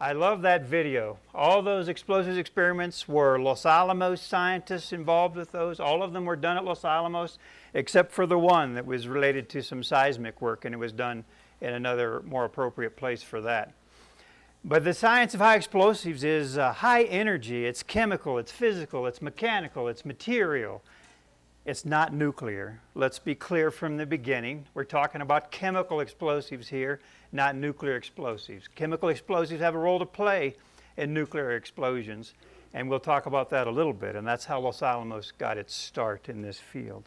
I love that video. All those explosives experiments were Los Alamos scientists involved with those. All of them were done at Los Alamos, except for the one that was related to some seismic work, and it was done in another more appropriate place for that. But the science of high explosives is high energy. It's chemical, it's physical, it's mechanical, it's material. It's not nuclear. Let's be clear from the beginning. We're talking about chemical explosives here, not nuclear explosives. Chemical explosives have a role to play in nuclear explosions, and we'll talk about that a little bit, and that's how Los Alamos got its start in this field.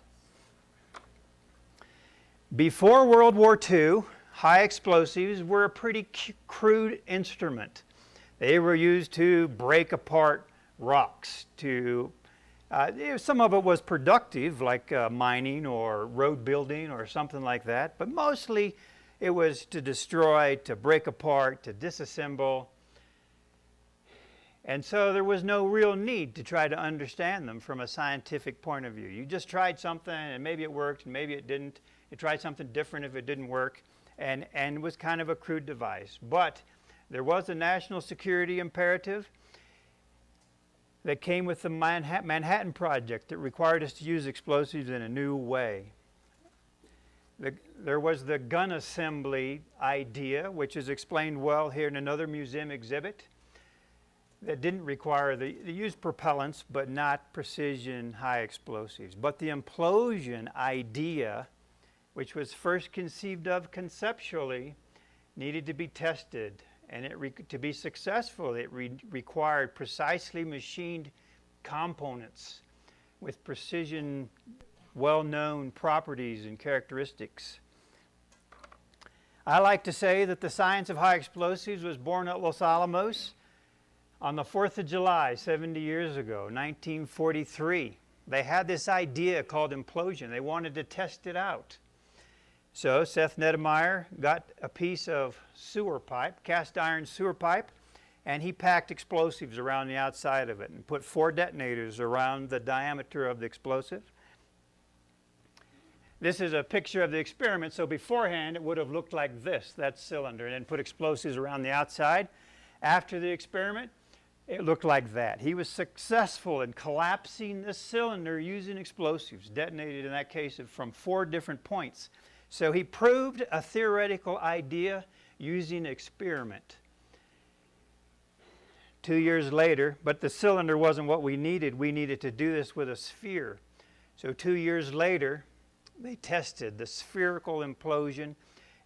Before World War II, high explosives were a pretty crude instrument. They were used to break apart rocks, some of it was productive, like mining or road building or something like that, but mostly it was to destroy, to break apart, to disassemble. And so there was no real need to try to understand them from a scientific point of view. You just tried something and maybe it worked and maybe it didn't. You tried something different if it didn't work, and it was kind of a crude device. But there was a national security imperative that came with the Manhattan Project that required us to use explosives in a new way. There was the gun assembly idea, which is explained well here in another museum exhibit, that didn't require they used propellants but not precision high explosives. But the implosion idea, which was first conceived of conceptually, needed to be tested. And to be successful, it required precisely machined components with precision, well-known properties and characteristics. I like to say that the science of high explosives was born at Los Alamos on the 4th of July, 70 years ago, 1943. They had this idea called implosion. They wanted to test it out. So Seth Nedemeyer got a piece of sewer pipe, cast iron sewer pipe, and he packed explosives around the outside of it and put 4 detonators around the diameter of the explosive. This is a picture of the experiment. So beforehand, it would have looked like this, that cylinder, and then put explosives around the outside. After the experiment, it looked like that. He was successful in collapsing this cylinder using explosives, detonated in that case from 4 different points. So he proved a theoretical idea using experiment. 2 years later, but the cylinder wasn't what we needed. We needed to do this with a sphere. So 2 years later, they tested the spherical implosion,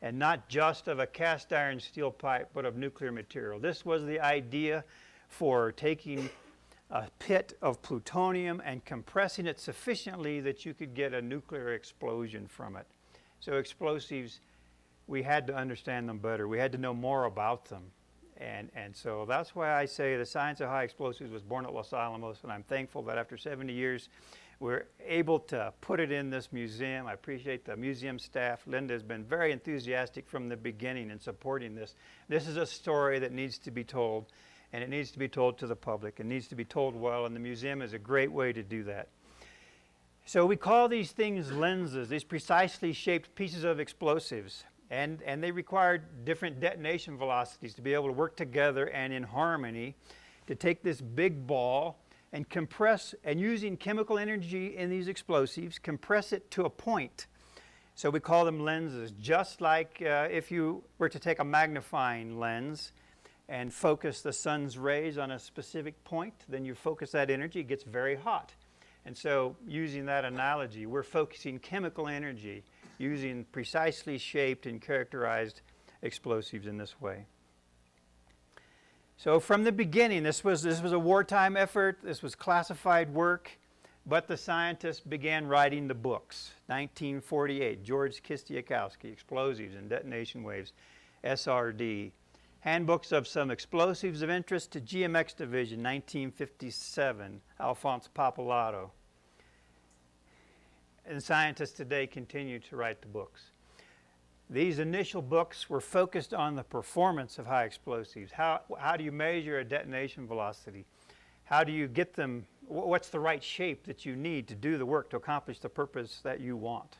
and not just of a cast iron steel pipe, but of nuclear material. This was the idea for taking a pit of plutonium and compressing it sufficiently that you could get a nuclear explosion from it. So explosives, we had to understand them better. We had to know more about them. And so that's why I say the science of high explosives was born at Los Alamos, and I'm thankful that after 70 years, we're able to put it in this museum. I appreciate the museum staff. Linda has been very enthusiastic from the beginning in supporting this. This is a story that needs to be told, and it needs to be told to the public. It needs to be told well, and the museum is a great way to do that. So we call these things lenses, these precisely shaped pieces of explosives, and they require different detonation velocities to be able to work together and in harmony to take this big ball and compress, and using chemical energy in these explosives, compress it to a point. So we call them lenses, just like if you were to take a magnifying lens and focus the sun's rays on a specific point, then you focus that energy, it gets very hot. And so using that analogy, we're focusing chemical energy using precisely shaped and characterized explosives in this way. So from the beginning, this was a wartime effort. This was classified work, but the scientists began writing the books. 1948, George Kistiakowsky, Explosives and Detonation Waves, SRD. Handbooks of Some Explosives of Interest to GMX Division, 1957, Alphonse Pappalardo. And scientists today continue to write the books. These initial books were focused on the performance of high explosives. How do you measure a detonation velocity? How do you get them, what's the right shape that you need to do the work to accomplish the purpose that you want?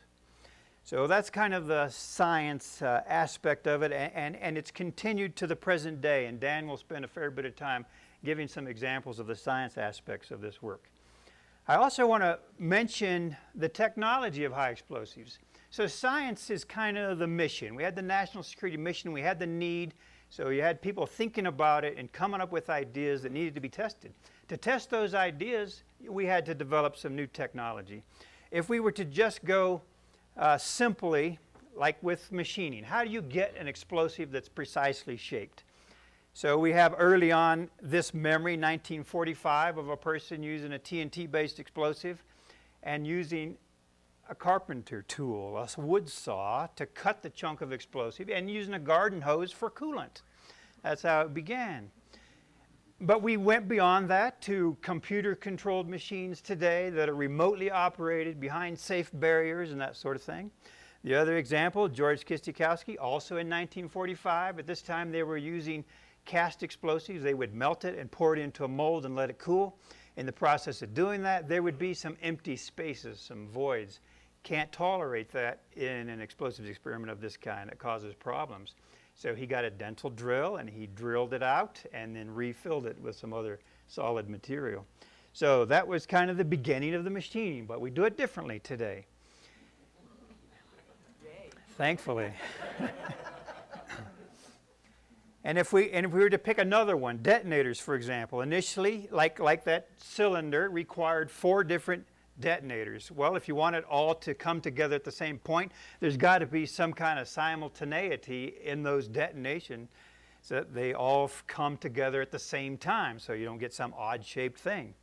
So that's kind of the science aspect of it, and it's continued to the present day, and Dan will spend a fair bit of time giving some examples of the science aspects of this work. I also want to mention the technology of high explosives. So science is kind of the mission. We had the national security mission, we had the need, so you had people thinking about it and coming up with ideas that needed to be tested. To test those ideas, we had to develop some new technology. If we were to just go simply, like with machining, how do you get an explosive that's precisely shaped? So we have early on this memory, 1945, of a person using a TNT-based explosive and using a carpenter tool, a wood saw, to cut the chunk of explosive, and using a garden hose for coolant. That's how it began. But we went beyond that to computer-controlled machines today that are remotely operated behind safe barriers and that sort of thing. The other example, George Kistikowski, also in 1945. At this time, they were using cast explosives. They would melt it and pour it into a mold and let it cool. In the process of doing that, there would be some empty spaces, some voids. Can't tolerate that in an explosives experiment of this kind. It causes problems. So he got a dental drill and he drilled it out and then refilled it with some other solid material. So that was kind of the beginning of the machining, but we do it differently today. Yay. Thankfully. And if we were to pick another one, detonators, for example, initially, like that cylinder, required 4 different detonators. Well, if you want it all to come together at the same point, there's got to be some kind of simultaneity in those detonations so that they all come together at the same time so you don't get some odd-shaped thing.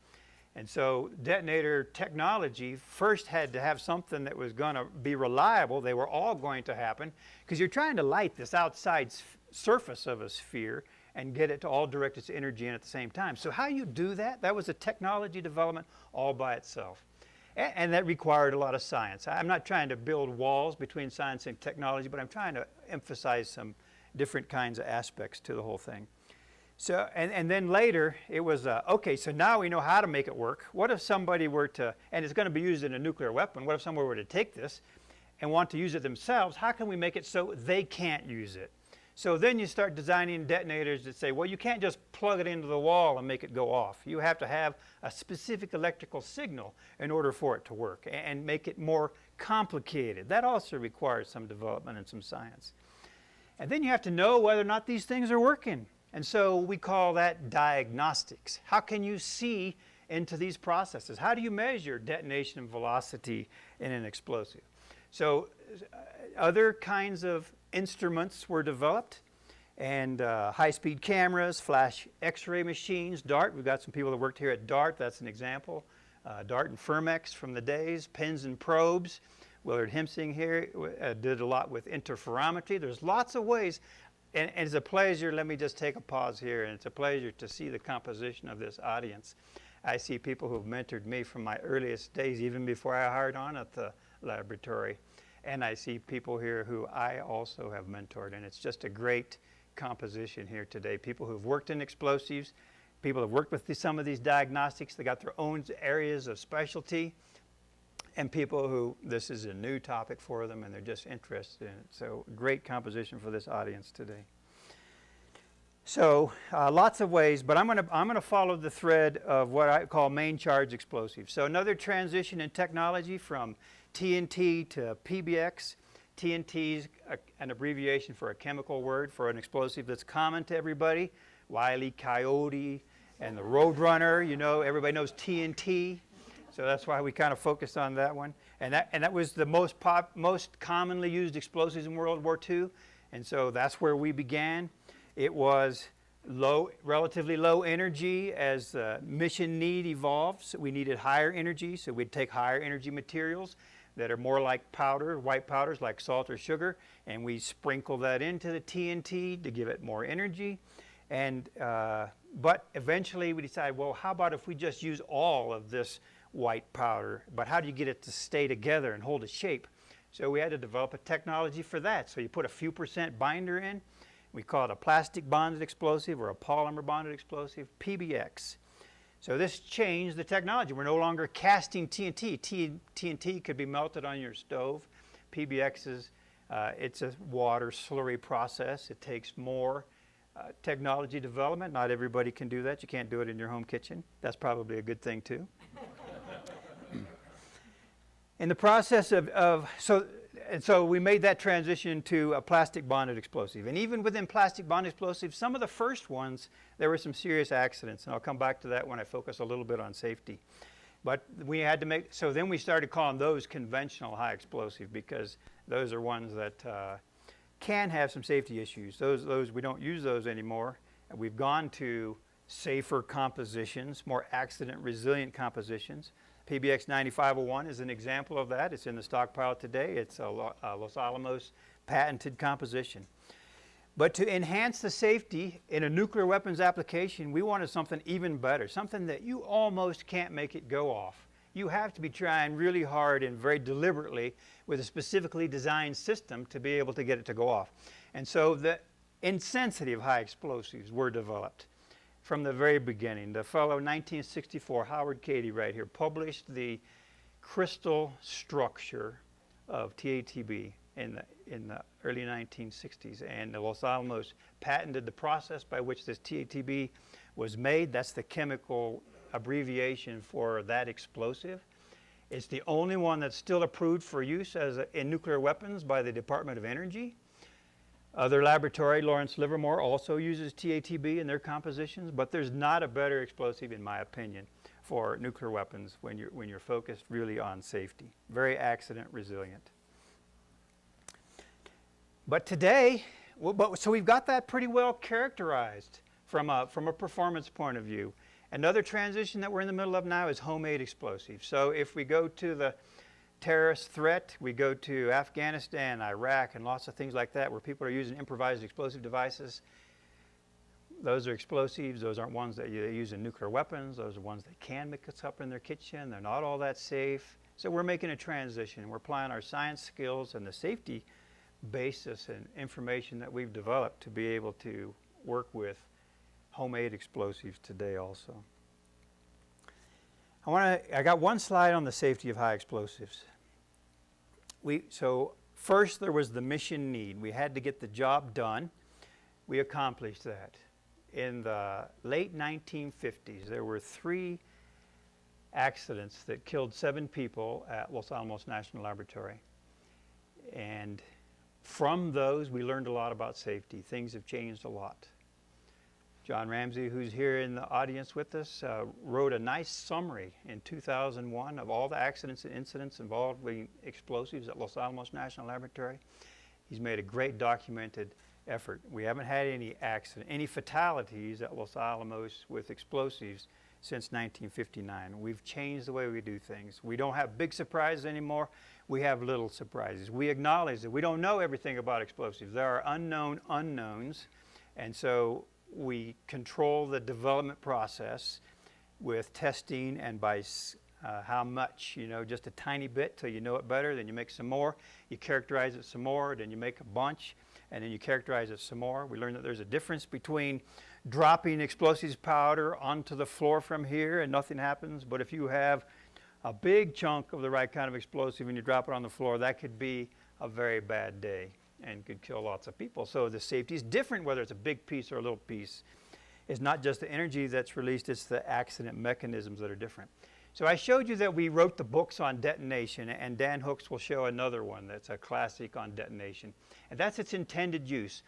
And so detonator technology first had to have something that was going to be reliable. They were all going to happen because you're trying to light this outside surface of a sphere and get it to all direct its energy in at the same time. So how you do that, that was a technology development all by itself. And that required a lot of science. I'm not trying to build walls between science and technology, but I'm trying to emphasize some different kinds of aspects to the whole thing. So, and then later, it was, okay, so now we know how to make it work. What if somebody were to, and it's going to be used in a nuclear weapon, what if someone were to take this and want to use it themselves? How can we make it so they can't use it? So then you start designing detonators that say, well, you can't just plug it into the wall and make it go off. You have to have a specific electrical signal in order for it to work and make it more complicated. That also requires some development and some science. And then you have to know whether or not these things are working. And so we call that diagnostics. How can you see into these processes? How do you measure detonation velocity in an explosive? So other kinds of instruments were developed, and high-speed cameras, flash X-ray machines, DART. We've got some people that worked here at DART. That's an example. DART and Fermex from the days, pens and probes. Willard Hemsing here did a lot with interferometry. There's lots of ways, and it's a pleasure. Let me just take a pause here, and it's a pleasure to see the composition of this audience. I see people who've mentored me from my earliest days, even before I hired on at the laboratory. And I see people here who I also have mentored, and it's just a great composition here today. People who've worked in explosives, people who've worked with some of these diagnostics, they got their own areas of specialty, and people who this is a new topic for them and they're just interested in it. So great composition for this audience today. So lots of ways, but I'm gonna follow the thread of what I call main charge explosives. So another transition in technology from TNT to PBX. TNT is an abbreviation for a chemical word for an explosive that's common to everybody. Wile E. Coyote and the Roadrunner, you know, everybody knows TNT. So that's why we kind of focused on that one. And that was the most commonly used explosives in World War II. And so that's where we began. It was relatively low energy as the mission need evolved. So we needed higher energy, so we'd take higher energy materials that are more like powder, white powders like salt or sugar, and we sprinkle that into the TNT to give it more energy. And but eventually we decided, well, how about if we just use all of this white powder? But how do you get it to stay together and hold its shape? So we had to develop a technology for that. So you put a few percent binder in. We call it a plastic bonded explosive or a polymer bonded explosive, PBX. So this changed the technology. We're no longer casting TNT. TNT could be melted on your stove. PBXs, it's a water slurry process. It takes more technology development. Not everybody can do that. You can't do it in your home kitchen. That's probably a good thing too. In the process so we made that transition to a plastic bonded explosive. And even within plastic bonded explosives, some of the first ones, there were some serious accidents. And I'll come back to that when I focus a little bit on safety. But we had to so then we started calling those conventional high explosive, because those are ones that can have some safety issues. Those we don't use those anymore. And we've gone to safer compositions, more accident resilient compositions. PBX 9501 is an example of that. It's in the stockpile today. It's a Los Alamos patented composition. But to enhance the safety in a nuclear weapons application, we wanted something even better, something that you almost can't make it go off. You have to be trying really hard and very deliberately with a specifically designed system to be able to get it to go off. And so the insensitive high explosives were developed from the very beginning. The fellow, 1964, Howard Cady right here, published the crystal structure of TATB in the early 1960s. And the Los Alamos patented the process by which this TATB was made. That's the chemical abbreviation for that explosive. It's the only one that's still approved for use in nuclear weapons by the Department of Energy. Other laboratory, Lawrence Livermore, also uses TATB in their compositions, but there's not a better explosive, in my opinion, for nuclear weapons when you're focused really on safety. Very accident resilient. But today, so we've got that pretty well characterized from a performance point of view. Another transition that we're in the middle of now is homemade explosives. So if we go to the terrorist threat, we go to Afghanistan, Iraq, and lots of things like that where people are using improvised explosive devices. Those are explosives. Those aren't ones that they use in nuclear weapons. Those are ones they can mix up in their kitchen. They're not all that safe. So we're making a transition. We're applying our science skills and the safety basis and information that we've developed to be able to work with homemade explosives today also. I got one slide on the safety of high explosives. So first there was the mission need. We had to get the job done. We accomplished that. In the late 1950s, there were 3 accidents that killed 7 people at Los Alamos National Laboratory. And from those, we learned a lot about safety. Things have changed a lot. John Ramsey, who's here in the audience with us, wrote a nice summary in 2001 of all the accidents and incidents involving explosives at Los Alamos National Laboratory. He's made a great documented effort. We haven't had any fatalities at Los Alamos with explosives since 1959. We've changed the way we do things. We don't have big surprises anymore. We have little surprises. We acknowledge that we don't know everything about explosives. There are unknown unknowns, and so we control the development process with testing and by how much, just a tiny bit till you know it better, then you make some more, you characterize it some more, then you make a bunch, and then you characterize it some more. We learned that there's a difference between dropping explosives powder onto the floor from here and nothing happens, but if you have a big chunk of the right kind of explosive and you drop it on the floor, that could be a very bad day and could kill lots of people. So the safety is different whether it's a big piece or a little piece. It's not just the energy that's released, it's the accident mechanisms that are different. So I showed you that we wrote the books on detonation, and Dan Hooks will show another one that's a classic on detonation. And that's its intended use.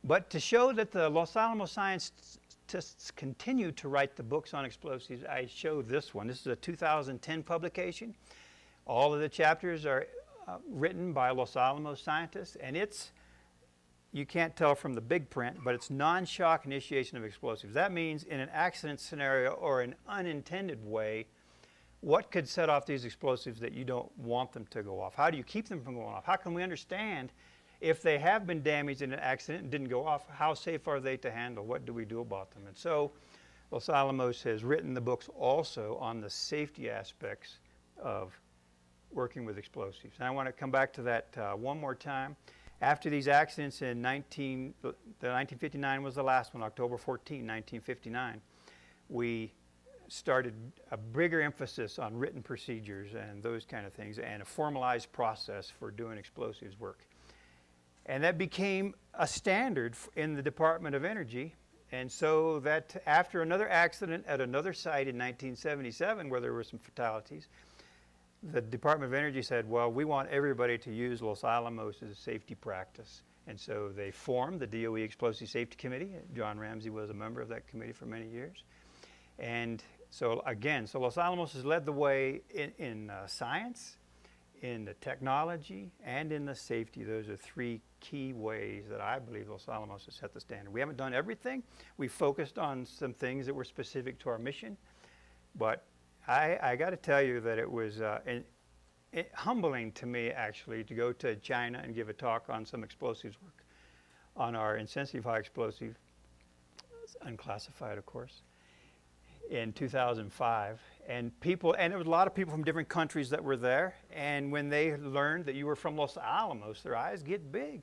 But to show that the Los Alamos scientists continue to write the books on explosives, I showed this one. This is a 2010 publication. All of the chapters are written by Los Alamos scientists, and you can't tell from the big print, but it's non-shock initiation of explosives. That means in an accident scenario or an unintended way, what could set off these explosives that you don't want them to go off? How do you keep them from going off? How can we understand if they have been damaged in an accident and didn't go off, how safe are they to handle? What do we do about them? And so Los Alamos has written the books also on the safety aspects of working with explosives. And I want to come back to that one more time. After these accidents in 1959 was the last one, October 14, 1959, we started a bigger emphasis on written procedures and those kind of things, and a formalized process for doing explosives work. And that became a standard in the Department of Energy. And so that after another accident at another site in 1977 where there were some fatalities, the Department of Energy said, well, we want everybody to use Los Alamos as a safety practice. And so they formed the DOE Explosive Safety Committee. John Ramsey was a member of that committee for many years. And so again, so Los Alamos has led the way in science, in the technology, and in the safety. Those are three key ways that I believe Los Alamos has set the standard. We haven't done everything. We focused on some things that were specific to our mission. But I got to tell you that it was humbling to me, actually, to go to China and give a talk on some explosives work, on our insensitive high explosive, unclassified, of course, in 2005. And there was a lot of people from different countries that were there. And when they learned that you were from Los Alamos, their eyes get big.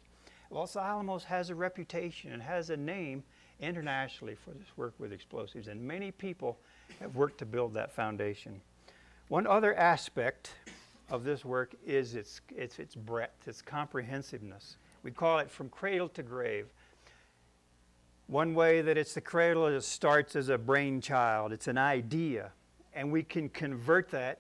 Los Alamos has a reputation and has a name internationally for this work with explosives. And many people have worked to build that foundation. One other aspect of this work is its breadth, its comprehensiveness. We call it from cradle to grave. One way that it's the cradle is it starts as a brainchild. It's an idea. And we can convert that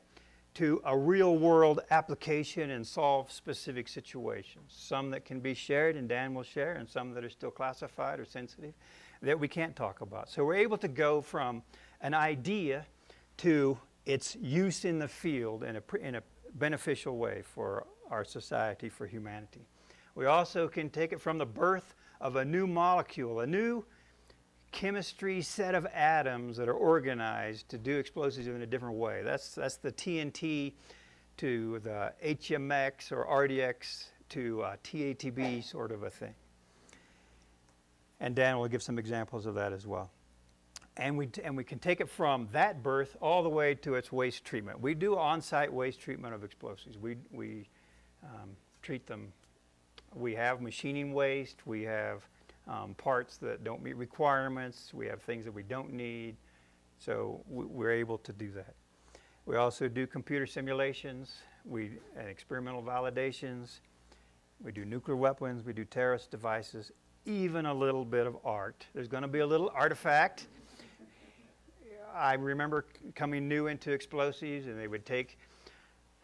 to a real-world application and solve specific situations. Some that can be shared, and Dan will share, and some that are still classified or sensitive that we can't talk about. So we're able to go from an idea to its use in the field in a beneficial way for our society, for humanity. We also can take it from the birth of a new molecule, a new chemistry set of atoms that are organized to do explosives in a different way. That's the TNT to the HMX or RDX to TATB sort of a thing. And Dan will give some examples of that as well. And we can take it from that birth all the way to its waste treatment. We do on-site waste treatment of explosives. We treat them. We have machining waste. We have parts that don't meet requirements. We have things that we don't need. So we're able to do that. We also do computer simulations. And experimental validations. We do nuclear weapons. We do terrorist devices. Even a little bit of art. There's going to be a little artifact. I remember coming new into explosives, and they would take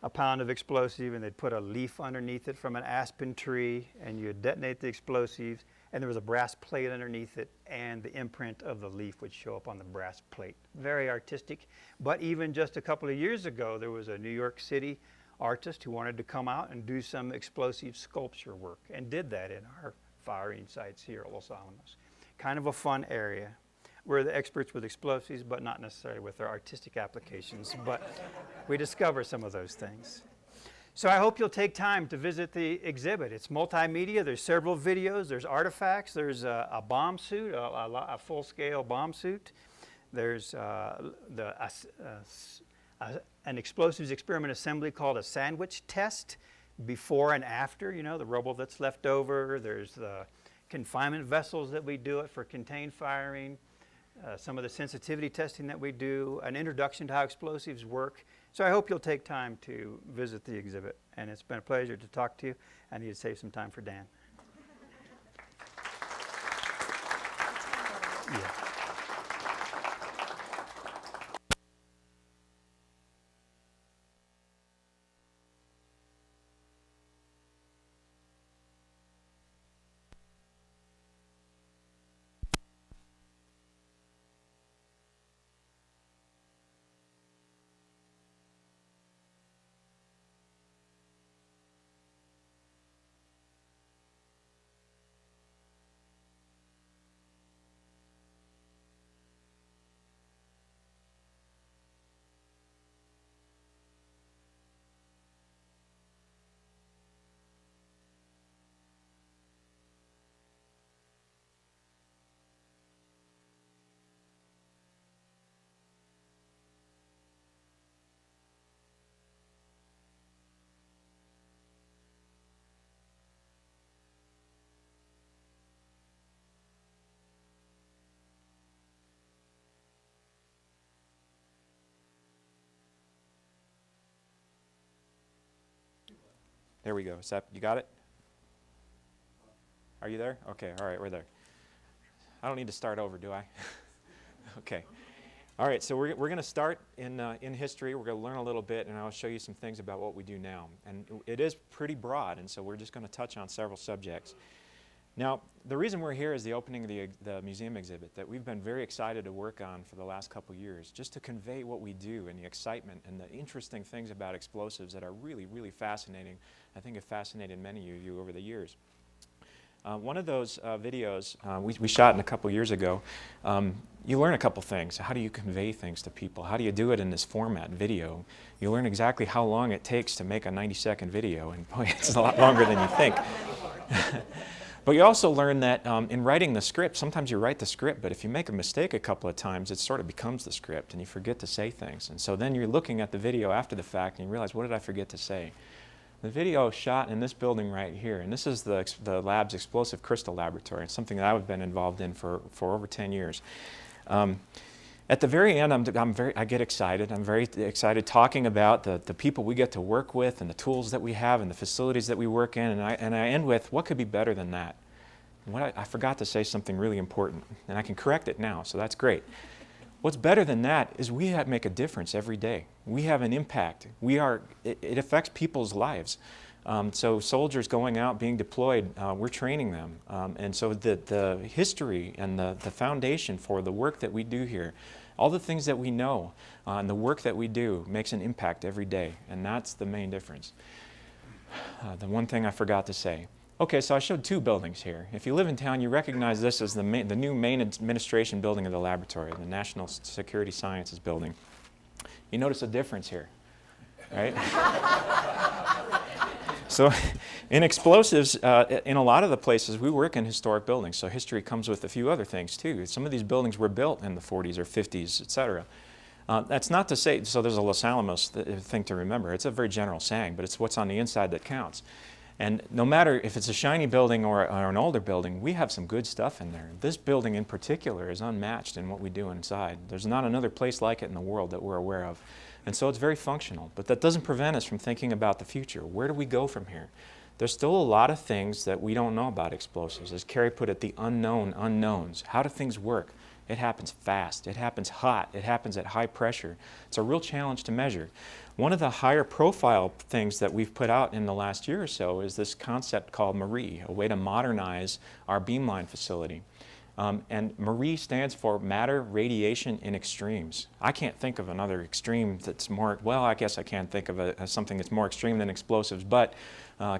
a pound of explosive and they'd put a leaf underneath it from an aspen tree, and you'd detonate the explosives, and there was a brass plate underneath it, and the imprint of the leaf would show up on the brass plate. Very artistic. But even just a couple of years ago, there was a New York City artist who wanted to come out and do some explosive sculpture work, and did that in our firing sites here at Los Alamos. Kind of a fun area. We're the experts with explosives, but not necessarily with their artistic applications, but we discover some of those things. So I hope you'll take time to visit the exhibit. It's multimedia. There's several videos. There's artifacts. There's a bomb suit, a full-scale bomb suit. There's an explosives experiment assembly called a sandwich test, before and after, the rubble that's left over. There's the confinement vessels that we do it for contained firing. Some of the sensitivity testing that we do, an introduction to how explosives work. So I hope you'll take time to visit the exhibit. And it's been a pleasure to talk to you. I need to save some time for Dan. Yeah. There we go. You got it? Are you there? Okay, all right, we're there. I don't need to start over, do I? Okay. All right, so we're going to start in history. We're going to learn a little bit, and I'll show you some things about what we do now. And it is pretty broad, and so we're just going to touch on several subjects. Now, the reason we're here is the opening of the museum exhibit that we've been very excited to work on for the last couple years, just to convey what we do and the excitement and the interesting things about explosives that are really, really fascinating. I think have fascinated many of you over the years. One of those videos we shot a couple years ago, you learn a couple things. How do you convey things to people? How do you do it in this format, video? You learn exactly how long it takes to make a 90-second video, and boy, it's a lot longer than you think. But you also learn that in writing the script, sometimes you write the script, but if you make a mistake a couple of times, it sort of becomes the script, and you forget to say things. And so then you're looking at the video after the fact, and you realize, what did I forget to say? The video is shot in this building right here, and this is the lab's explosive crystal laboratory. It's something that I've been involved in for over 10 years. At the very end, I get excited. I'm very excited talking about the people we get to work with and the tools that we have and the facilities that we work in, and I end with, what could be better than that? I forgot to say something really important, and I can correct it now, so that's great. What's better than that is we make a difference every day. We have an impact. It affects people's lives. So soldiers going out, being deployed, we're training them. And so the history and the foundation for the work that we do here, all the things that we know and the work that we do makes an impact every day. And that's the main difference. The one thing I forgot to say. Okay, so I showed two buildings here. If you live in town, you recognize this as the new main administration building of the laboratory, the National Security Sciences Building. You notice a difference here, right? So in explosives, in a lot of the places, we work in historic buildings, so history comes with a few other things too. Some of these buildings were built in the 40s or 50s, et cetera. That's not to say, so there's a Los Alamos thing to remember. It's a very general saying, but it's what's on the inside that counts. And no matter if it's a shiny building or an older building, we have some good stuff in there. This building in particular is unmatched in what we do inside. There's not another place like it in the world that we're aware of. And so it's very functional. But that doesn't prevent us from thinking about the future. Where do we go from here? There's still a lot of things that we don't know about explosives. As Cary put it, the unknown unknowns. How do things work? It happens fast. It happens hot. It happens at high pressure. It's a real challenge to measure. One of the higher profile things that we've put out in the last year or so is this concept called MARIE, a way to modernize our beamline facility. And MARIE stands for Matter, Radiation, in Extremes. I can't think of another extreme that's more, well, I guess I can think of something that's more extreme than explosives, but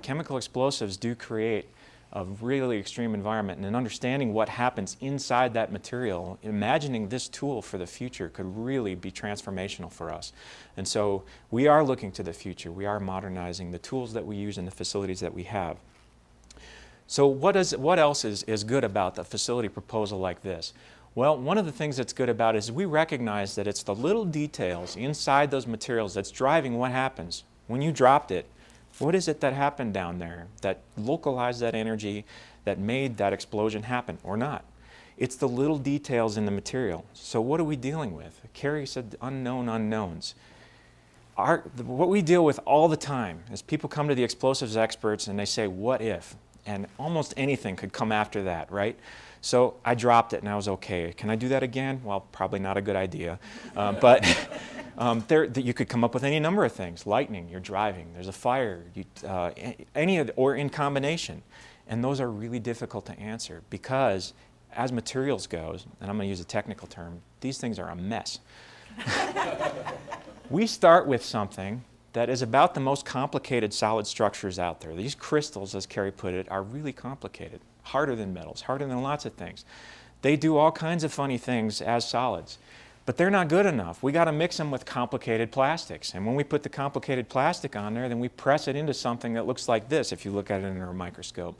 chemical explosives do create a really extreme environment, and in understanding what happens inside that material, imagining this tool for the future could really be transformational for us. And so we are looking to the future. We are modernizing the tools that we use and the facilities that we have. So what else is good about the facility proposal like this? Well, one of the things that's good about it is we recognize that it's the little details inside those materials that's driving what happens. When you dropped it, what is it that happened down there that localized that energy, that made that explosion happen or not? It's the little details in the material. So what are we dealing with? Cary said unknown unknowns. What we deal with all the time is people come to the explosives experts and they say, what if? And almost anything could come after that, right? So I dropped it and I was okay. Can I do that again? Well, probably not a good idea. But you could come up with any number of things. Lightning, you're driving, there's a fire, or in combination. And those are really difficult to answer because as materials goes, and I'm going to use a technical term, these things are a mess. We start with something that is about the most complicated solid structures out there. These crystals, as Cary put it, are really complicated, harder than metals, harder than lots of things. They do all kinds of funny things as solids. But they're not good enough. We got to mix them with complicated plastics. And when we put the complicated plastic on there, then we press it into something that looks like this if you look at it under a microscope.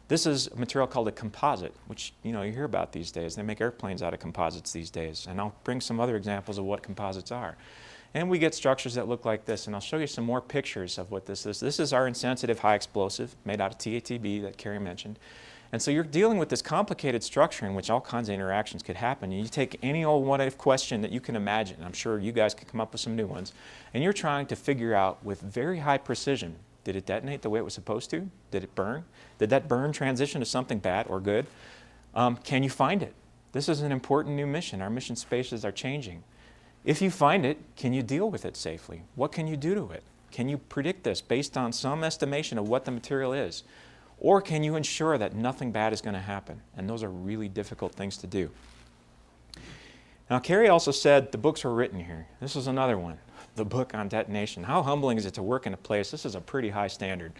This is a material called a composite, which you hear about these days. They make airplanes out of composites these days. And I'll bring some other examples of what composites are. And we get structures that look like this. And I'll show you some more pictures of what this is. This is our insensitive high explosive made out of TATB that Cary mentioned. And so you're dealing with this complicated structure in which all kinds of interactions could happen. And you take any old what-if question that you can imagine. I'm sure you guys could come up with some new ones. And you're trying to figure out with very high precision Did it detonate the way it was supposed to? Did it burn? Did that burn transition to something bad or good? Can you find it? This is an important new mission. Our mission spaces are changing. If you find it, can you deal with it safely? What can you do to it? Can you predict this based on some estimation of what the material is? Or can you ensure that nothing bad is going to happen? And those are really difficult things to do. Now, Cary also said the books were written here. This is another one, the book on detonation. How humbling is it to work in a place? This is a pretty high standard.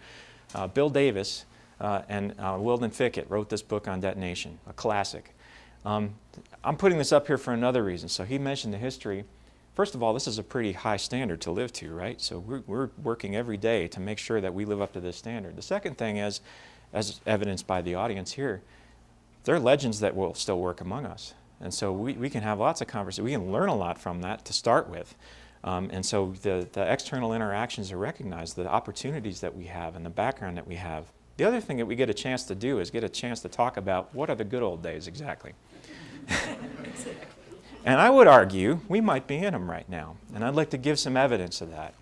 Bill Davis and Weldon Fickett wrote this book on detonation, a classic. I'm putting this up here for another reason. So he mentioned the history. First of all, this is a pretty high standard to live to, right? So we're working every day to make sure that we live up to this standard. The second thing is, as evidenced by the audience here, there are legends that will still work among us. And so we can have lots of conversations. We can learn a lot from that to start with. And so the external interactions are recognized, the opportunities that we have and the background that we have. The other thing that we get a chance to do is get a chance to talk about what are the good old days exactly. And I would argue we might be in them right now. And I'd like to give some evidence of that.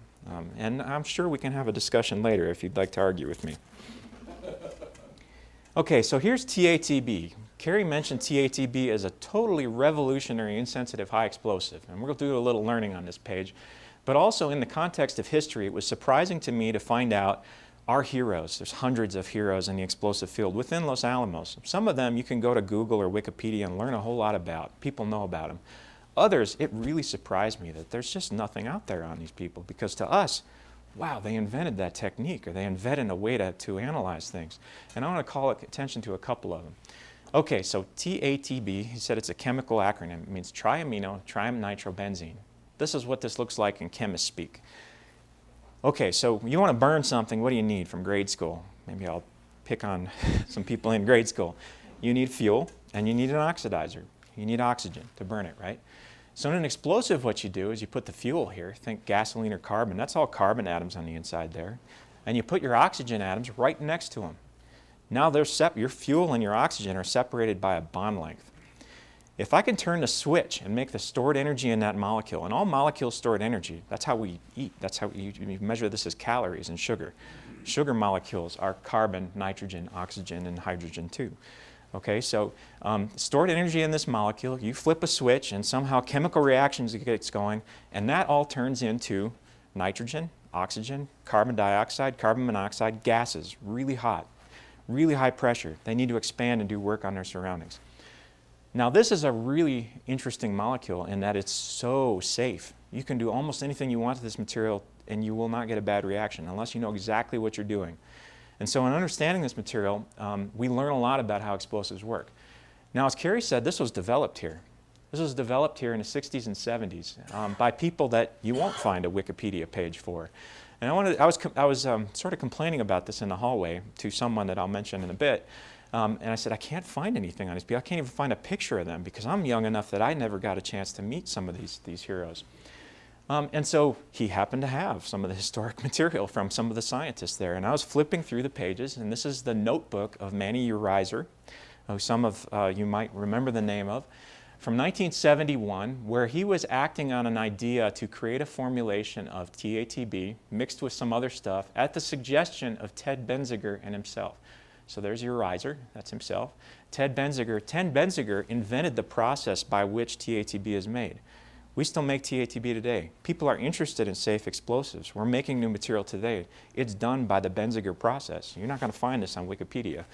And I'm sure we can have a discussion later if you'd like to argue with me. Okay, so here's TATB. Cary mentioned TATB as a totally revolutionary, insensitive, high explosive. And we'll do a little learning on this page. But also in the context of history, it was surprising to me to find out our heroes. There's hundreds of heroes in the explosive field within Los Alamos. Some of them you can go to Google or Wikipedia and learn a whole lot about. People know about them. Others, it really surprised me that there's just nothing out there on these people, because to us, wow, they invented that technique, or they invented a way to analyze things. And I want to call attention to a couple of them. Okay, so TATB, he said it's a chemical acronym. It means triamino triamnitrobenzene. This is what this looks like in chemist speak. Okay, so you want to burn something, what do you need from grade school? Maybe I'll pick on some people in grade school. You need fuel, and you need an oxidizer. You need oxygen to burn it, right? So in an explosive, what you do is you put the fuel here, think gasoline or carbon. That's all carbon atoms on the inside there. And you put your oxygen atoms right next to them. Now your fuel and your oxygen are separated by a bond length. If I can turn the switch and make the stored energy in that molecule, and all molecules stored energy, that's how we eat. That's how you measure this as calories and sugar. Sugar molecules are carbon, nitrogen, oxygen, and hydrogen too. Okay, so stored energy in this molecule, you flip a switch and somehow chemical reactions gets going, and that all turns into nitrogen, oxygen, carbon dioxide, carbon monoxide, gases, really hot, really high pressure. They need to expand and do work on their surroundings. Now this is a really interesting molecule in that it's so safe. You can do almost anything you want to this material and you will not get a bad reaction unless you know exactly what you're doing. And so in understanding this material, we learn a lot about how explosives work. Now, as Cary said, this was developed here. This was developed here in the 60s and 70s by people that you won't find a Wikipedia page for. And I was sort of complaining about this in the hallway to someone that I'll mention in a bit. And I said, I can't find anything on these people. I can't even find a picture of them because I'm young enough that I never got a chance to meet some of these heroes. And so he happened to have some of the historic material from some of the scientists there. And I was flipping through the pages, and this is the notebook of Manny Urizer, who some of you might remember the name of, from 1971, where he was acting on an idea to create a formulation of TATB mixed with some other stuff at the suggestion of Ted Benziger and himself. So there's Urizer, that's himself. Ted Benziger invented the process by which TATB is made. We still make TATB today. People are interested in safe explosives. We're making new material today. It's done by the Benziger process. You're not going to find this on Wikipedia.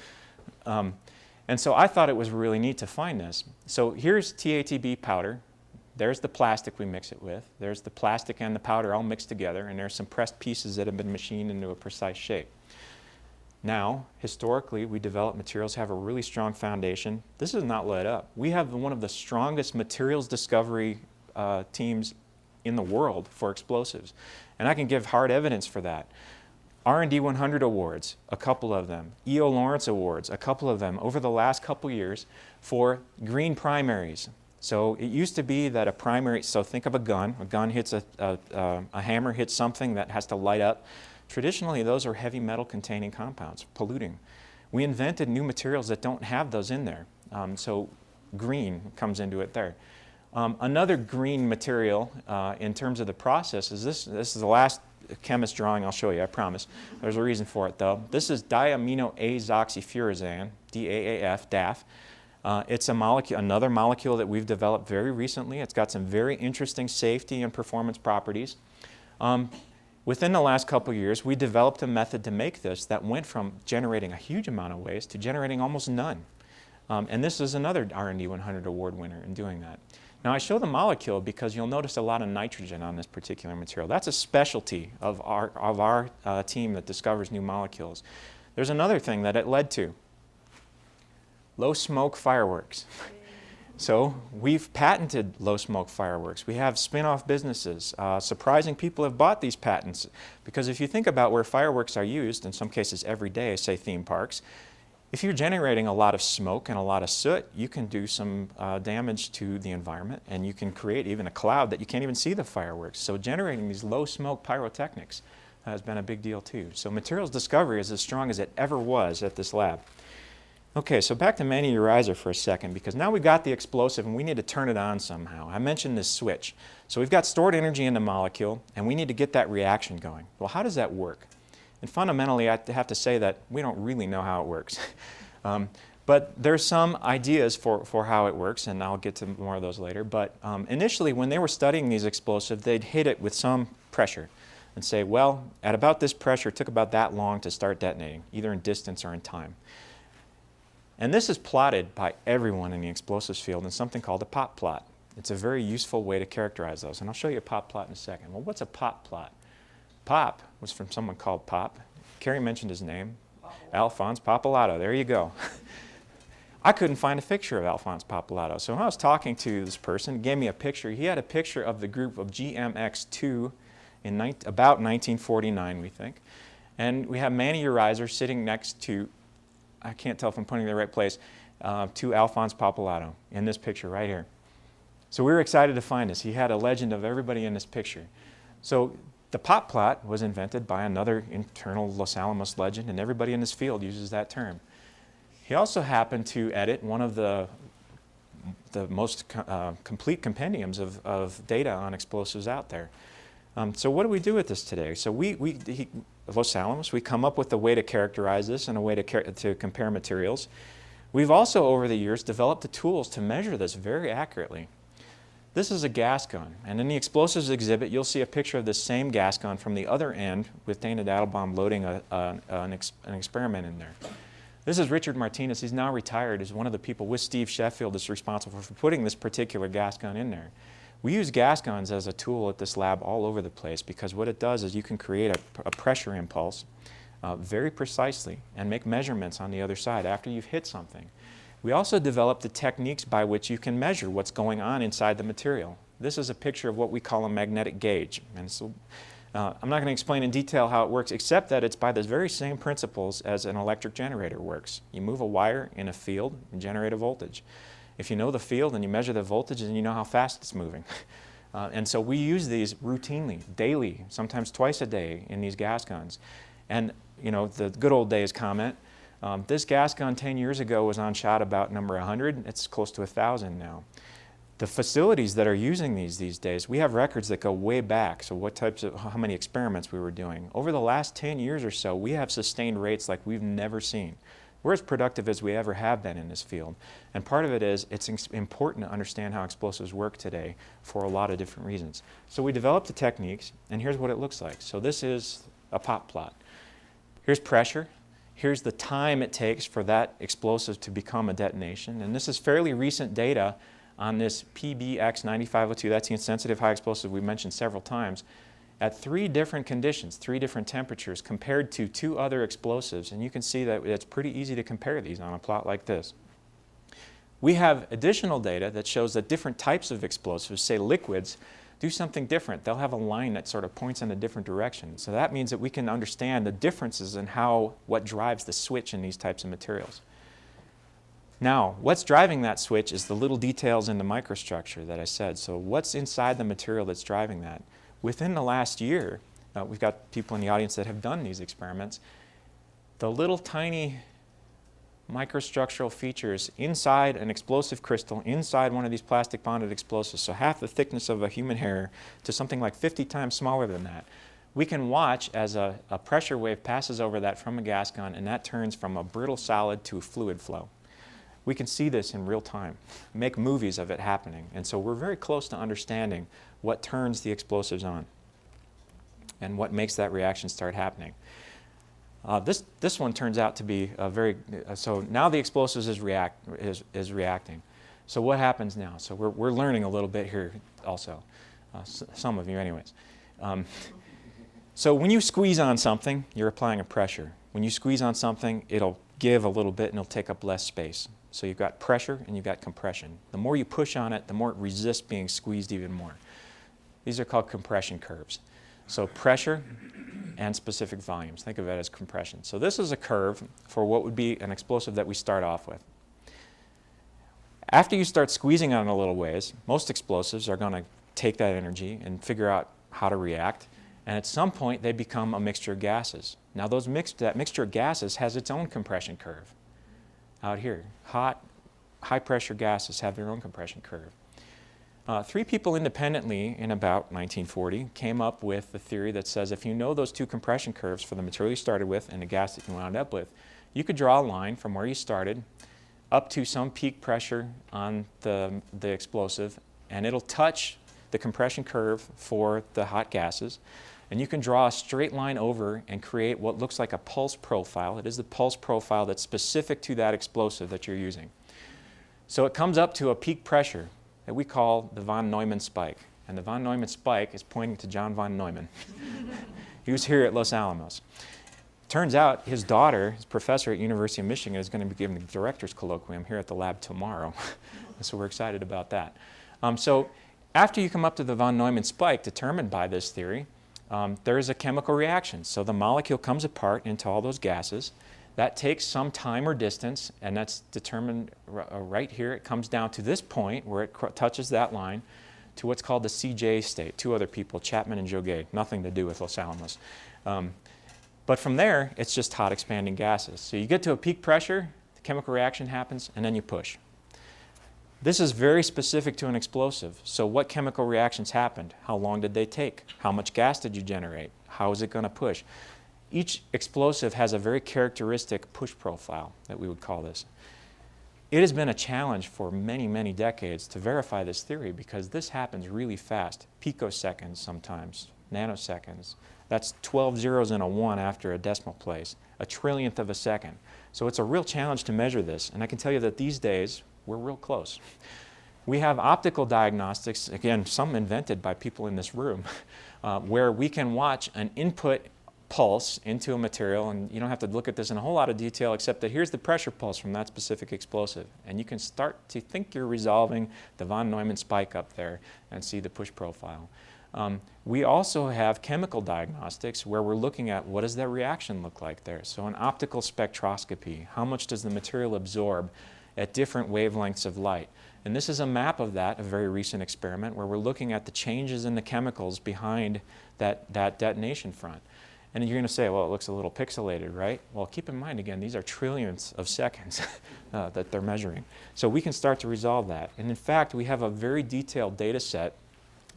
And so I thought it was really neat to find this. So here's TATB powder. There's the plastic we mix it with. There's the plastic and the powder all mixed together, and there's some pressed pieces that have been machined into a precise shape. Now, historically, we develop materials have a really strong foundation. This is not let up. We have one of the strongest materials discovery teams in the world for explosives. And I can give hard evidence for that. R&D 100 awards, a couple of them. E.O. Lawrence awards, a couple of them over the last couple years for green primaries. So it used to be that a primary, so think of a gun hits a hammer hits something that has to light up. Traditionally, those are heavy metal containing compounds, polluting. We invented new materials that don't have those in there. So green comes into it there. Another green material in terms of the process is this. This is the last chemist drawing I'll show you, I promise. There's a reason for it, though. This is diaminoazoxyfurazane, DAAF, DAF. It's a molecule, another molecule that we've developed very recently. It's got some very interesting safety and performance properties. Within the last couple of years, we developed a method to make this that went from generating a huge amount of waste to generating almost none. And this is another R&D 100 award winner in doing that. Now I show the molecule because you'll notice a lot of nitrogen on this particular material. That's a specialty of our team that discovers new molecules. There's another thing that it led to. Low smoke fireworks. So we've patented low smoke fireworks. We have spin-off businesses. Surprising people have bought these patents because if you think about where fireworks are used, in some cases every day, say theme parks, if you're generating a lot of smoke and a lot of soot, you can do some damage to the environment, and you can create even a cloud that you can't even see the fireworks. So generating these low smoke pyrotechnics has been a big deal too. So materials discovery is as strong as it ever was at this lab. Okay, so back to Manny Urizer for a second, because now we've got the explosive and we need to turn it on somehow. I mentioned this switch. So we've got stored energy in the molecule, and we need to get that reaction going. Well, how does that work? And fundamentally, I have to say that we don't really know how it works. But there's some ideas for how it works, and I'll get to more of those later. But initially, when they were studying these explosives, they'd hit it with some pressure and say, well, at about this pressure, it took about that long to start detonating, either in distance or in time. And this is plotted by everyone in the explosives field in something called a pop plot. It's a very useful way to characterize those, and I'll show you a pop plot in a second. Well, what's a pop plot? Pop was from someone called Pop. Cary mentioned his name, Alphonse Pappalardo. There you go. I couldn't find a picture of Alphonse Pappalardo, so when I was talking to this person, he gave me a picture. He had a picture of the group of GMX2 in about 1949, we think. And we have Manny Urizer sitting next to, I can't tell if I'm pointing in the right place, to Alphonse Pappalardo in this picture right here. So we were excited to find this. He had a legend of everybody in this picture. So the pop plot was invented by another internal Los Alamos legend, and everybody in this field uses that term. He also happened to edit one of the most complete compendiums of data on explosives out there. So what do we do with this today? So Los Alamos, we come up with a way to characterize this and a way to compare materials. We've also, over the years, developed the tools to measure this very accurately. This is a gas gun, and in the explosives exhibit, you'll see a picture of this same gas gun from the other end with Dana Dadelbaum loading an experiment in there. This is Richard Martinez. He's now retired. He's one of the people with Steve Sheffield that's responsible for putting this particular gas gun in there. We use gas guns as a tool at this lab all over the place because what it does is you can create a pressure impulse very precisely and make measurements on the other side after you've hit something. We also developed the techniques by which you can measure what's going on inside the material. This is a picture of what we call a magnetic gauge. And so, I'm not going to explain in detail how it works, except that it's by the very same principles as an electric generator works. You move a wire in a field and generate a voltage. If you know the field and you measure the voltage, then you know how fast it's moving. And so we use these routinely, daily, sometimes twice a day in these gas guns. And you know, the good old days comment, this gas gun 10 years ago was on shot about number 100. It's close to 1,000 now. The facilities that are using these days, we have records that go way back. So how many experiments we were doing. Over the last 10 years or so, we have sustained rates like we've never seen. We're as productive as we ever have been in this field. And part of it is it's important to understand how explosives work today for a lot of different reasons. So we developed the techniques, and here's what it looks like. So this is a pop plot. Here's pressure. Here's the time it takes for that explosive to become a detonation. And this is fairly recent data on this PBX 9502. That's the insensitive high explosive we mentioned several times. At 3 different conditions, 3 different temperatures, compared to 2 other explosives. And you can see that it's pretty easy to compare these on a plot like this. We have additional data that shows that different types of explosives, say liquids, do something different. They'll have a line that sort of points in a different direction. So that means that we can understand the differences in what drives the switch in these types of materials. Now, what's driving that switch is the little details in the microstructure that I said. So what's inside the material that's driving that? Within the last year, we've got people in the audience that have done these experiments. The little tiny microstructural features inside an explosive crystal, inside one of these plastic bonded explosives, so half the thickness of a human hair to something like 50 times smaller than that. We can watch as a pressure wave passes over that from a gas gun, and that turns from a brittle solid to a fluid flow. We can see this in real time, make movies of it happening. And so we're very close to understanding what turns the explosives on and what makes that reaction start happening. This one turns out to be so now the explosives is reacting. So what happens now? So we're learning a little bit here also, some of you anyways. So when you squeeze on something, you're applying a pressure. When you squeeze on something, it'll give a little bit and it'll take up less space. So you've got pressure and you've got compression. The more you push on it, the more it resists being squeezed even more. These are called compression curves. So pressure and specific volumes. Think of it as compression. So this is a curve for what would be an explosive that we start off with. After you start squeezing on it a little ways, most explosives are going to take that energy and figure out how to react. And at some point, they become a mixture of gases. Now, that mixture of gases has its own compression curve. Out here, hot, high-pressure gases have their own compression curve. 3 people independently in about 1940 came up with the theory that says if you know those 2 compression curves for the material you started with and the gas that you wound up with, you could draw a line from where you started up to some peak pressure on the explosive, and it'll touch the compression curve for the hot gases. And you can draw a straight line over and create what looks like a pulse profile. It is the pulse profile that's specific to that explosive that you're using. So it comes up to a peak pressure that we call the von Neumann spike. And the von Neumann spike is pointing to John von Neumann. He was here at Los Alamos. Turns out his daughter, his professor at University of Michigan, is going to be giving the director's colloquium here at the lab tomorrow. So we're excited about that. So after you come up to the von Neumann spike determined by this theory, there is a chemical reaction. So the molecule comes apart into all those gases. That takes some time or distance, and that's determined right here. It comes down to this point where it touches that line to what's called the CJ state. 2 other people, Chapman and Joguet, nothing to do with Los Alamos. But from there, it's just hot expanding gases. So you get to a peak pressure, the chemical reaction happens, and then you push. This is very specific to an explosive. So what chemical reactions happened? How long did they take? How much gas did you generate? How is it going to push? Each explosive has a very characteristic push profile that we would call this. It has been a challenge for many, many decades to verify this theory because this happens really fast, picoseconds sometimes, nanoseconds. That's 12 zeros and a 1 after a decimal place, a trillionth of a second. So it's a real challenge to measure this, and I can tell you that these days, we're real close. We have optical diagnostics, again, some invented by people in this room, where we can watch an input pulse into a material, and you don't have to look at this in a whole lot of detail except that here's the pressure pulse from that specific explosive. And you can start to think you're resolving the von Neumann spike up there and see the push profile. We also have chemical diagnostics where we're looking at what does that reaction look like there. So an optical spectroscopy, how much does the material absorb at different wavelengths of light. And this is a map of that, a very recent experiment, where we're looking at the changes in the chemicals behind that detonation front. And you're going to say, well, it looks a little pixelated, right? Well, keep in mind, again, these are trillions of seconds that they're measuring. So we can start to resolve that. And in fact, we have a very detailed data set.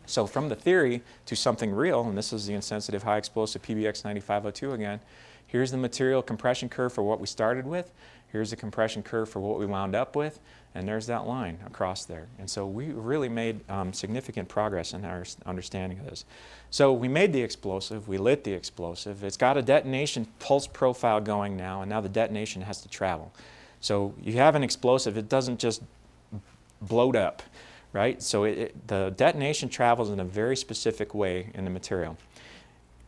So from the theory to something real, and this is the insensitive high explosive PBX 9502 again, here's the material compression curve for what we started with. Here's the compression curve for what we wound up with, and there's that line across there. And so we really made significant progress in our understanding of this. So we made the explosive, we lit the explosive. It's got a detonation pulse profile going now, and now the detonation has to travel. So you have an explosive, it doesn't just bloat up, right? So the detonation travels in a very specific way in the material.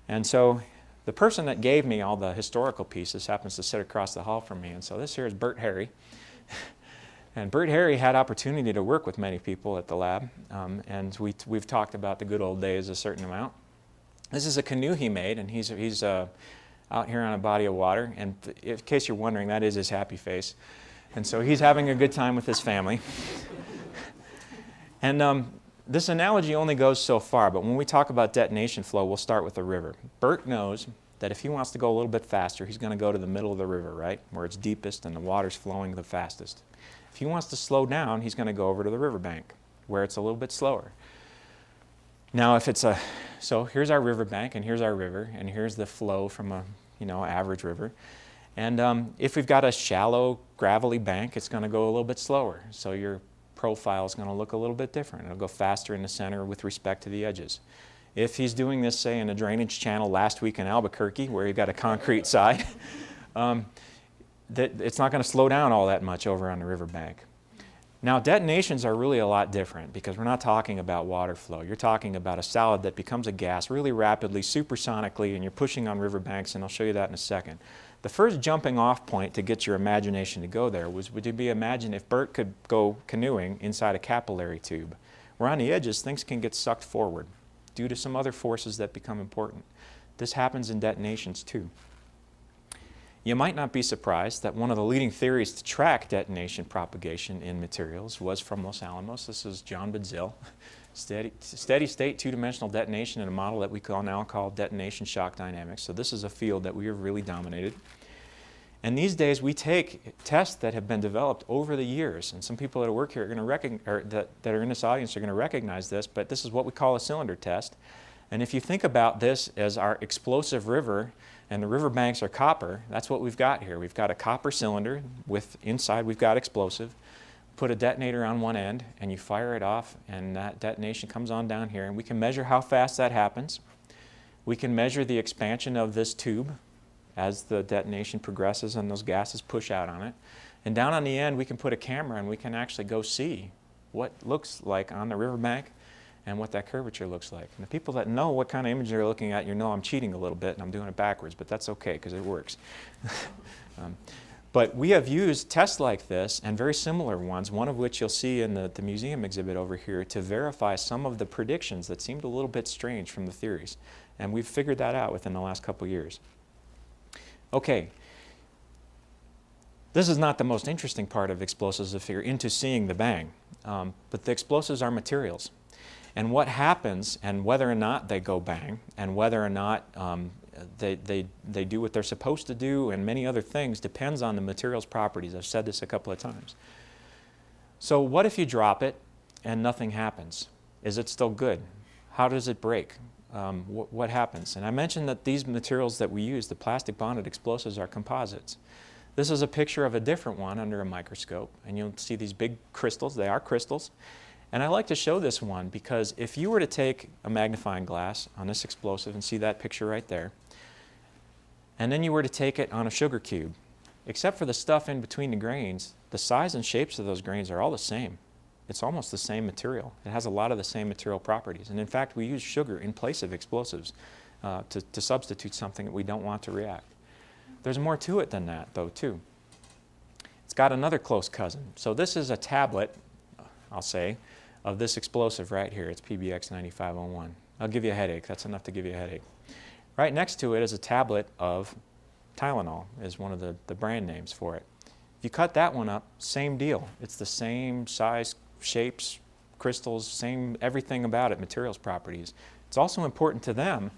And so the person that gave me all the historical pieces happens to sit across the hall from me, and so this here is Bert Harry. And Bert Harry had opportunity to work with many people at the lab, and we've talked about the good old days a certain amount. This is a canoe he made, and he's out here on a body of water, and in case you're wondering, that is his happy face. And so he's having a good time with his family. And this analogy only goes so far, but when we talk about detonation flow, we'll start with the river. Bert knows that if he wants to go a little bit faster, he's going to go to the middle of the river, right, where it's deepest and the water's flowing the fastest. If he wants to slow down, he's going to go over to the riverbank, where it's a little bit slower. Now, if it's so here's our riverbank, and here's our river, and here's the flow from a, average river. And if we've got a shallow, gravelly bank, it's going to go a little bit slower. So your profile is going to look a little bit different. It'll go faster in the center with respect to the edges. If he's doing this, say, in a drainage channel last week in Albuquerque, where you've got a concrete side, it's not going to slow down all that much over on the riverbank. Now, detonations are really a lot different because we're not talking about water flow. You're talking about a solid that becomes a gas really rapidly, supersonically, and you're pushing on riverbanks, and I'll show you that in a second. The first jumping off point to get your imagination to go there would be imagine if Bert could go canoeing inside a capillary tube, where on the edges things can get sucked forward due to some other forces that become important. This happens in detonations too. You might not be surprised that one of the leading theories to track detonation propagation in materials was from Los Alamos. This is John Bidzil. Steady state two-dimensional detonation in a model that we now call detonation shock dynamics. So this is a field that we have really dominated. And these days we take tests that have been developed over the years, and some people that work here are going to recognize, that are in this audience are going to recognize this, but this is what we call a cylinder test. And if you think about this as our explosive river, and the river banks are copper, that's what we've got here. We've got a copper cylinder with inside we've got explosive. Put a detonator on one end and you fire it off, and that detonation comes on down here, and we can measure how fast that happens. We can measure the expansion of this tube as the detonation progresses and those gases push out on it. And down on the end we can put a camera and we can actually go see what looks like on the riverbank and what that curvature looks like. And the people that know what kind of image they're looking at, I'm cheating a little bit and I'm doing it backwards, but that's okay because it works. But we have used tests like this and very similar ones, one of which you'll see in the museum exhibit over here, to verify some of the predictions that seemed a little bit strange from the theories. And we've figured that out within the last couple years. Okay. This is not the most interesting part of explosives if you're into seeing the bang. But the explosives are materials. And what happens, and whether or not they go bang, and whether or not they do what they're supposed to do, and many other things, depends on the material's properties. I've said this a couple of times. So what if you drop it and nothing happens? Is it still good? How does it break? What happens? And I mentioned that these materials that we use, the plastic bonded explosives, are composites. This is a picture of a different one under a microscope, and you'll see these big crystals. They are crystals. And I like to show this one because if you were to take a magnifying glass on this explosive and see that picture right there, and then you were to take it on a sugar cube, except for the stuff in between the grains, the size and shapes of those grains are all the same. It's almost the same material. It has a lot of the same material properties. And in fact, we use sugar in place of explosives to substitute something that we don't want to react. There's more to it than that, though, too. It's got another close cousin. So this is a tablet, I'll say, of this explosive right here. It's PBX 9501. I'll give you a headache. That's enough to give you a headache. Right next to it is a tablet of Tylenol, is one of the brand names for it. If you cut that one up, same deal. It's the same size, shapes, crystals, same everything about it, materials properties. It's also important to them,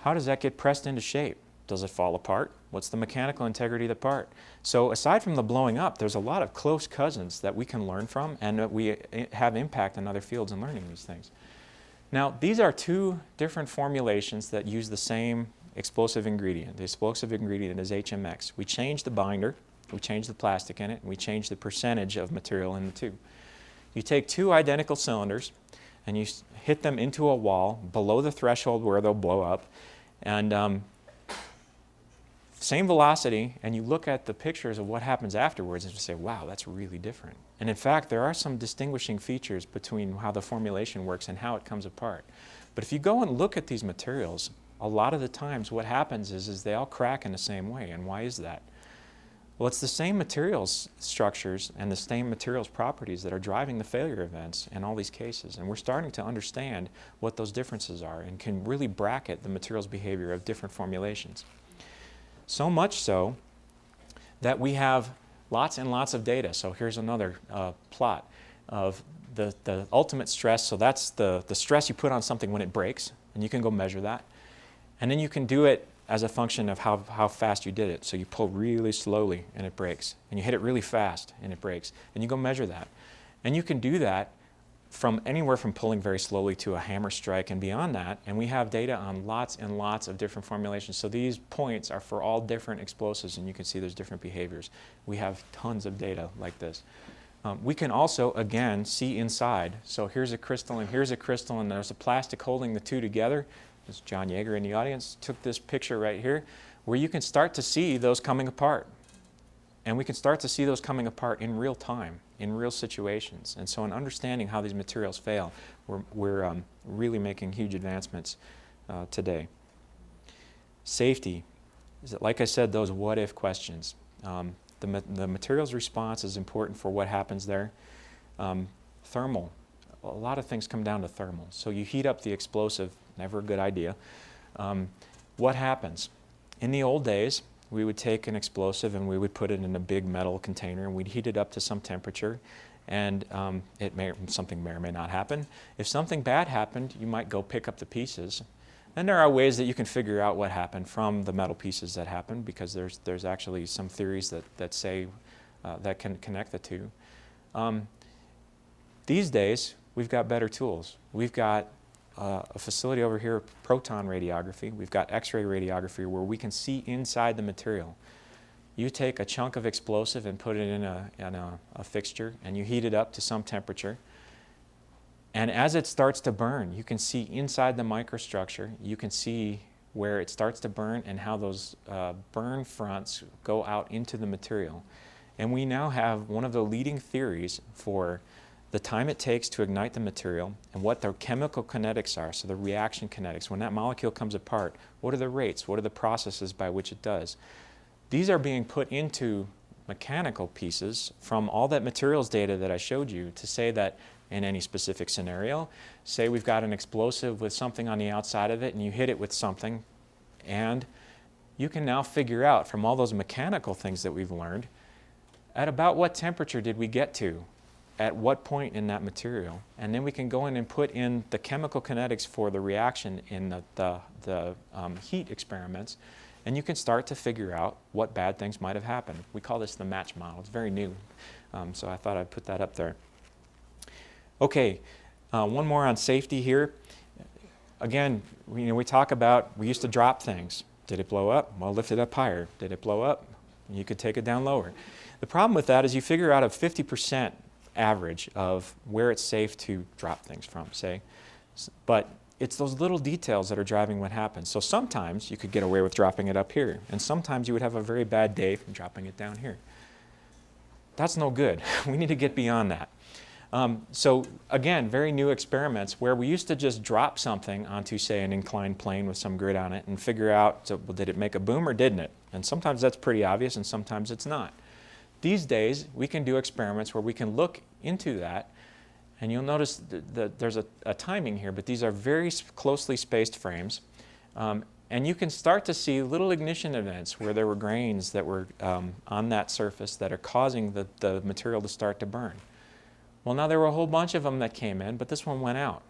how does that get pressed into shape? Does it fall apart? What's the mechanical integrity of the part? So aside from the blowing up, there's a lot of close cousins that we can learn from and that we have impact in other fields in learning these things. Now, these are two different formulations that use the same explosive ingredient. The explosive ingredient is HMX. We change the binder, we change the plastic in it, and we change the percentage of material in the tube. You take two identical cylinders and you hit them into a wall below the threshold where they'll blow up, and same velocity, and you look at the pictures of what happens afterwards and you say, wow, that's really different. And in fact, there are some distinguishing features between how the formulation works and how it comes apart. But if you go and look at these materials, a lot of the times what happens is they all crack in the same way. And why is that? Well, it's the same materials structures and the same materials properties that are driving the failure events in all these cases. And we're starting to understand what those differences are and can really bracket the materials behavior of different formulations. So much so that we have lots and lots of data. So here's another plot of the ultimate stress. So that's the stress you put on something when it breaks, and you can go measure that. And then you can do it as a function of how fast you did it. So you pull really slowly and it breaks, and you hit it really fast and it breaks, and you go measure that. And you can do that from anywhere from pulling very slowly to a hammer strike and beyond that, and we have data on lots and lots of different formulations. So these points are for all different explosives, and you can see there's different behaviors. We have tons of data like this. We can also, again, see inside. So here's a crystal and here's a crystal, and there's a plastic holding the two together. There's John Yeager in the audience took this picture right here, where you can start to see those coming apart. And we can start to see those coming apart in real time, in real situations. And so in understanding how these materials fail, we're really making huge advancements today. Safety. Like I said, those what-if questions. The materials response is important for what happens there. Thermal. A lot of things come down to thermal. So you heat up the explosive, never a good idea. What happens? In the old days, we would take an explosive and we would put it in a big metal container and we'd heat it up to some temperature, and something may or may not happen. If something bad happened, you might go pick up the pieces. And there are ways that you can figure out what happened from the metal pieces that happened, because there's actually some theories that say that can connect the two. These days, we've got better tools. We've got a facility over here, proton radiography. We've got X-ray radiography where we can see inside the material. You take a chunk of explosive and put it in a fixture, and you heat it up to some temperature. And as it starts to burn, you can see inside the microstructure, you can see where it starts to burn and how those burn fronts go out into the material. And we now have one of the leading theories for the time it takes to ignite the material and what the chemical kinetics are, so the reaction kinetics. When that molecule comes apart, what are the rates? What are the processes by which it does? These are being put into mechanical pieces from all that materials data that I showed you to say that in any specific scenario, say we've got an explosive with something on the outside of it and you hit it with something, and you can now figure out from all those mechanical things that we've learned, at about what temperature did we get to? At what point in that material? And then we can go in and put in the chemical kinetics for the reaction in the heat experiments, and you can start to figure out what bad things might have happened. We call this the match model. It's very new, so I thought I'd put that up there. Okay, one more on safety here. Again, we talk about, we used to drop things. Did it blow up? Well, lift it up higher. Did it blow up? You could take it down lower. The problem with that is you figure out a 50% average of where it's safe to drop things from, say. But it's those little details that are driving what happens. So sometimes you could get away with dropping it up here, and sometimes you would have a very bad day from dropping it down here. That's no good. We need to get beyond that. So again, very new experiments where we used to just drop something onto, say, an inclined plane with some grid on it and figure out, so, well, did it make a boom or didn't it? And sometimes that's pretty obvious and sometimes it's not. These days, we can do experiments where we can look into that, and you'll notice that there's a timing here, but these are very closely spaced frames. And you can start to see little ignition events where there were grains that were on that surface that are causing the material to start to burn. Well, now there were a whole bunch of them that came in, but this one went out.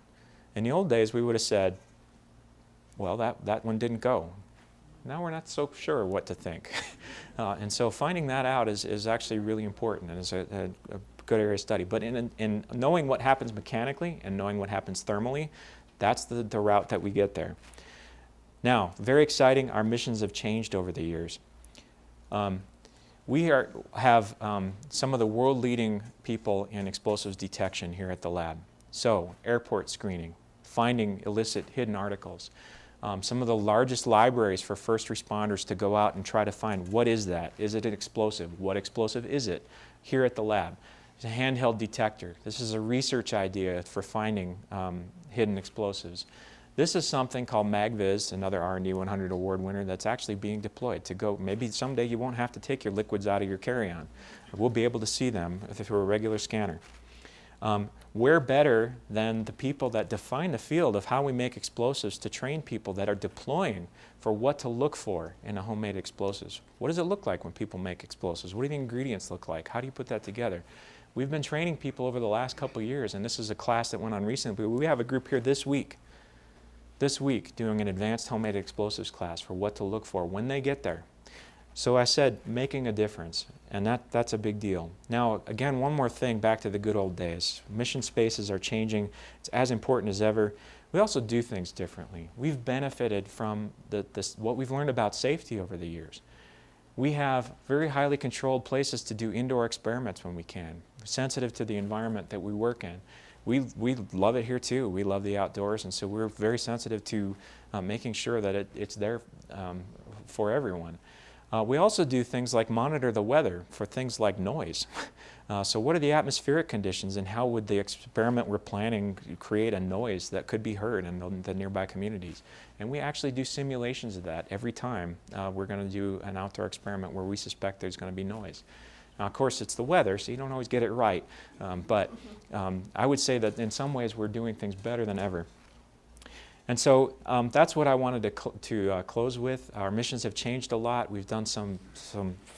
In the old days, we would have said, well, that one didn't go. Now we're not so sure what to think. And so finding that out is actually really important and is a good area of study. But in knowing what happens mechanically and knowing what happens thermally, that's the route that we get there. Now, very exciting, our missions have changed over the years. We have some of the world-leading people in explosives detection here at the lab. So, airport screening, finding illicit hidden articles, some of the largest libraries for first responders to go out and try to find what is that? Is it an explosive? What explosive is it? Here at the lab. It's a handheld detector. This is a research idea for finding hidden explosives. This is something called MagViz, another R&D 100 award winner, that's actually being deployed to go, maybe someday you won't have to take your liquids out of your carry-on. We'll be able to see them through a regular scanner. We're better than the people that define the field of how we make explosives to train people that are deploying for what to look for in a homemade explosives. What does it look like when people make explosives? What do the ingredients look like? How do you put that together? We've been training people over the last couple of years, and this is a class that went on recently, but we have a group here this week this week doing an advanced homemade explosives class for what to look for when they get there. So I said, making a difference, and that's a big deal. Now, again, one more thing, back to the good old days. Mission spaces are changing. It's as important as ever. We also do things differently. We've benefited from what we've learned about safety over the years. We have very highly controlled places to do indoor experiments when we can, sensitive to the environment that we work in. We love it here too. We love the outdoors, and so we're very sensitive to making sure that it's there for everyone. We also do things like monitor the weather for things like noise. So what are the atmospheric conditions, and how would the experiment we're planning create a noise that could be heard in the nearby communities? And we actually do simulations of that every time we're going to do an outdoor experiment where we suspect there's going to be noise. Now, of course, it's the weather, so you don't always get it right. But I would say that in some ways we're doing things better than ever. And so that's what I wanted to close with. Our missions have changed a lot. We've done some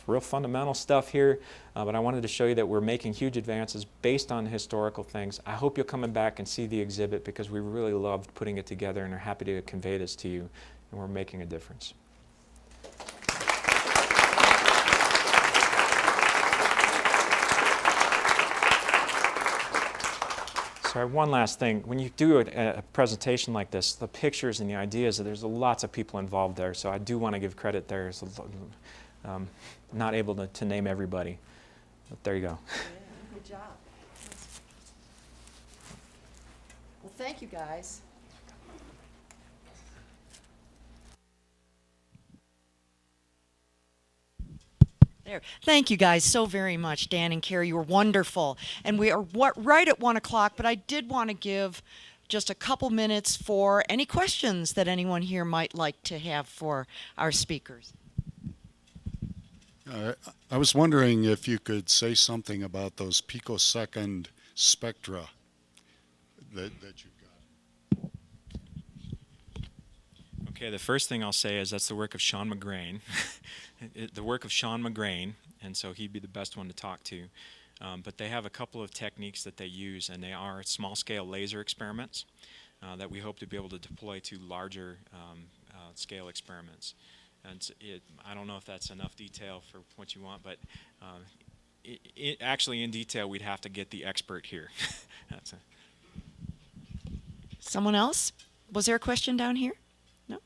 real fundamental stuff here, but I wanted to show you that we're making huge advances based on historical things. I hope you'll come back and see the exhibit, because we really loved putting it together and are happy to convey this to you, and we're making a difference. Sorry, one last thing. When you do a presentation like this, the pictures and the ideas, there's lots of people involved there, so I do want to give credit there. Not able to name everybody, but there you go. Yeah, good job. Well, thank you, guys. There. Thank you guys so very much, Dan and Cary. You were wonderful. And we are right at 1 o'clock, but I did want to give just a couple minutes for any questions that anyone here might like to have for our speakers. I was wondering if you could say something about those picosecond spectra that you've got. Okay, the first thing I'll say is that's the work of Sean McGrain. The work of Sean McGrain, and so he'd be the best one to talk to. But they have a couple of techniques that they use, and they are small-scale laser experiments that we hope to be able to deploy to larger scale experiments. And I don't know if that's enough detail for what you want, but actually in detail we'd have to get the expert here. Someone else? Was there a question down here? No?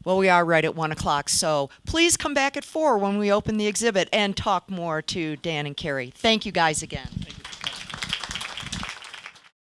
Well, we are right at 1 o'clock, so please come back at 4 when we open the exhibit and talk more to Dan and Cary. Thank you guys again.